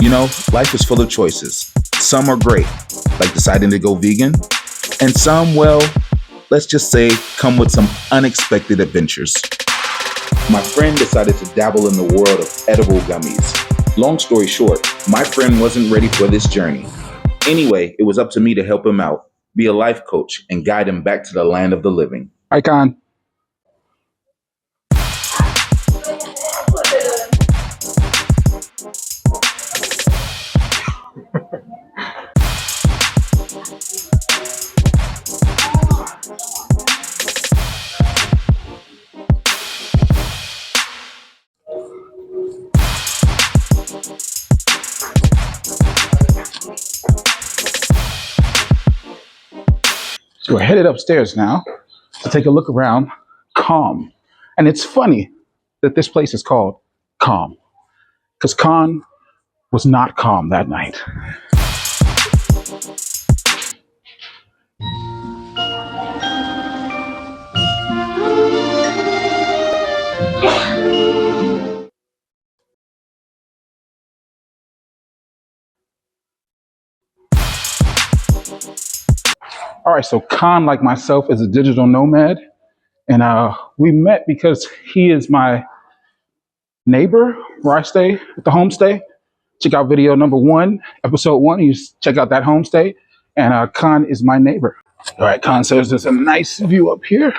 You know, life is full of choices. Some are great, like deciding to go vegan, and some, well, let's just say, come with some unexpected adventures. My friend decided to dabble in the world of edible gummies. Long story short, my friend wasn't ready for this journey. Anyway, it was up to me to help him out, be a life coach, and guide him back to the land of the living. Icon. So we're headed upstairs now to take a look around Calm. And it's funny that this place is called Calm, because Khan was not calm that night. All right, so Khan, like myself, is a digital nomad. And we met because he is my neighbor where I stay at the homestay. Check out video number 1, episode 1. You check out that homestay. And Khan is my neighbor. All right, Khan says there's a nice view up here.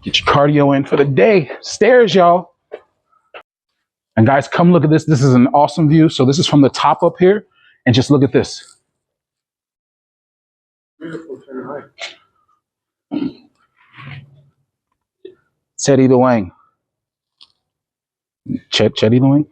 Get your cardio in for the day. Stairs, y'all. And guys, come look at this. This is an awesome view. So this is from the top up here. And just look at this. Beautiful, very high. Chetty the Wang. Chetty the Wang?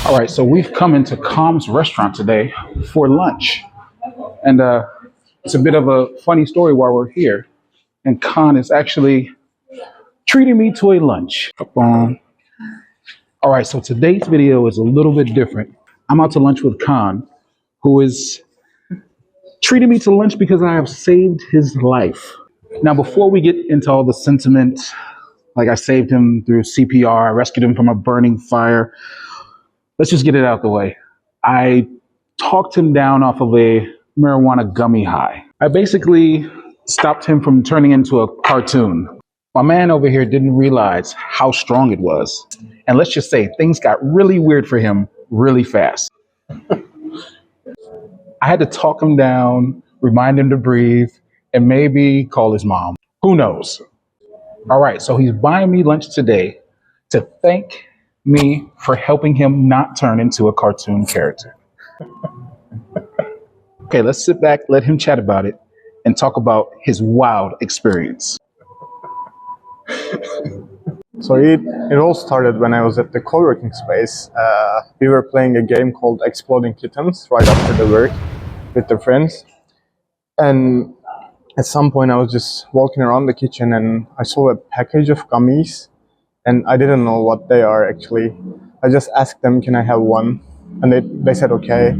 All right, so we've come into Calm's restaurant today for lunch. And it's a bit of a funny story while we're here. And Khan is actually treating me to a lunch. All right, so today's video is a little bit different. I'm out to lunch with Khan, who is treating me to lunch because I have saved his life. Now, before we get into all the sentiment, like I saved him through CPR, I rescued him from a burning fire, let's just get it out the way. I talked him down off of a marijuana gummy high. I basically stopped him from turning into a cartoon. My man over here didn't realize how strong it was. And let's just say things got really weird for him really fast. I had to talk him down, remind him to breathe, and maybe call his mom. Who knows? All right, so he's buying me lunch today to thank me for helping him not turn into a cartoon character. Okay, let's sit back, let him chat about it, and talk about his wild experience. So it all started when I was at the co-working space. We were playing a game called Exploding Kittens right after the work with the friends. And at some point I was just walking around the kitchen and I saw a package of gummies. And I didn't know what they are actually. I just asked them, can I have one? And they said, okay.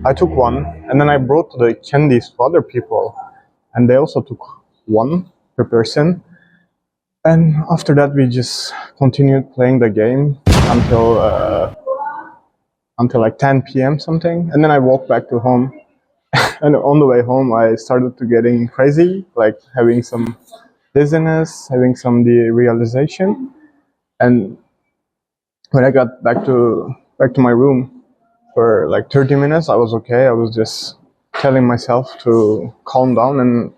I took one and then I brought the candies to other people. And they also took one per person. And after that, we just continued playing the game until like 10 p.m. something. And then I walked back to home. And on the way home, I started to getting crazy, like having some dizziness, having some derealization. And when I got back to my room for like 30 minutes, I was okay. I was just telling myself to calm down and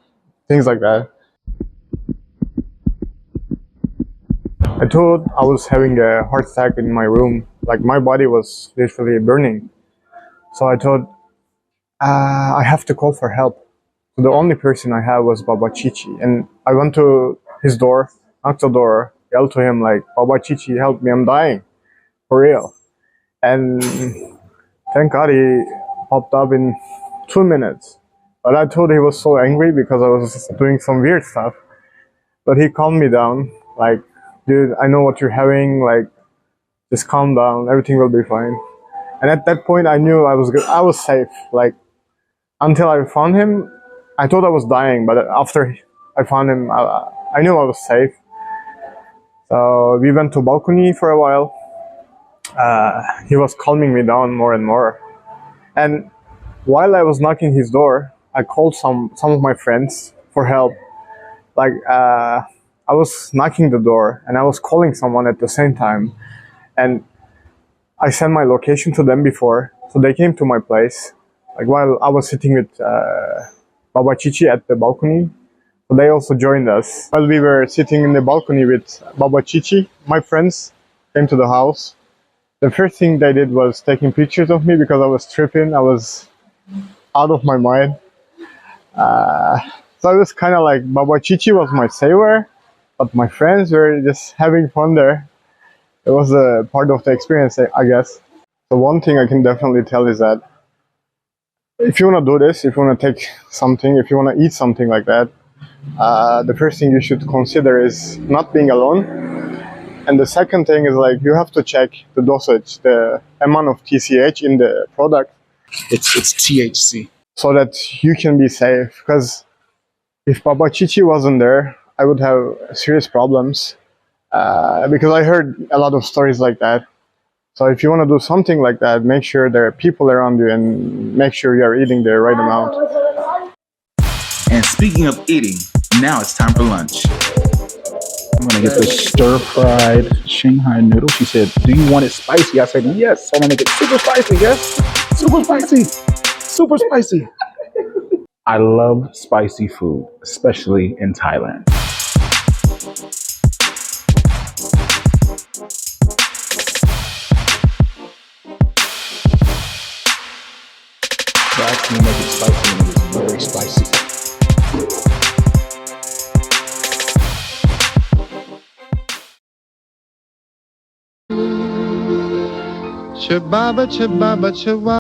things like that. I thought I was having a heart attack in my room. Like my body was literally burning. So I thought, I have to call for help. So the only person I had was Baba Chichi. And I went to his door, knocked the door, yelled to him like, Baba Chichi, help me, I'm dying. For real. And thank God he popped up in 2 minutes. But I thought he was so angry because I was doing some weird stuff. But he calmed me down. Like, dude, I know what you're having. Like, just calm down. Everything will be fine. And at that point, I knew I was good. I was safe. Like, until I found him, I thought I was dying. But after I found him, I knew I was safe. So we went to balcony for a while. He was calming me down more and more. And while I was knocking his door, I called some of my friends for help. Like, I was knocking the door and I was calling someone at the same time. And I sent my location to them before, so they came to my place. Like, while I was sitting with Baba Chichi at the balcony, so they also joined us. While we were sitting in the balcony with Baba Chichi, my friends came to the house. The first thing they did was taking pictures of me because I was tripping. I was out of my mind. So it was kind of like Baba Chichi was my savior, but my friends were just having fun there. It was a part of the experience, I guess. So one thing I can definitely tell is that if you want to do this, if you want to take something, if you want to eat something like that, the first thing you should consider is not being alone. And the second thing is, like, you have to check the dosage, the amount of TCH in the product. It's THC. So that you can be safe. Because if Baba Chichi wasn't there, I would have serious problems. Because I heard a lot of stories like that. So if you want to do something like that, make sure there are people around you and make sure you are eating the right amount. And speaking of eating, now it's time for lunch. I'm gonna get this stir-fried Shanghai noodle. She said, "Do you want it spicy?" I said, "Yes." So I'm gonna make it super spicy. Yes, super spicy, super spicy. I love spicy food, especially in Thailand. So I actually make it spicy and it is very spicy. Chibaba, chibaba, chihuahua.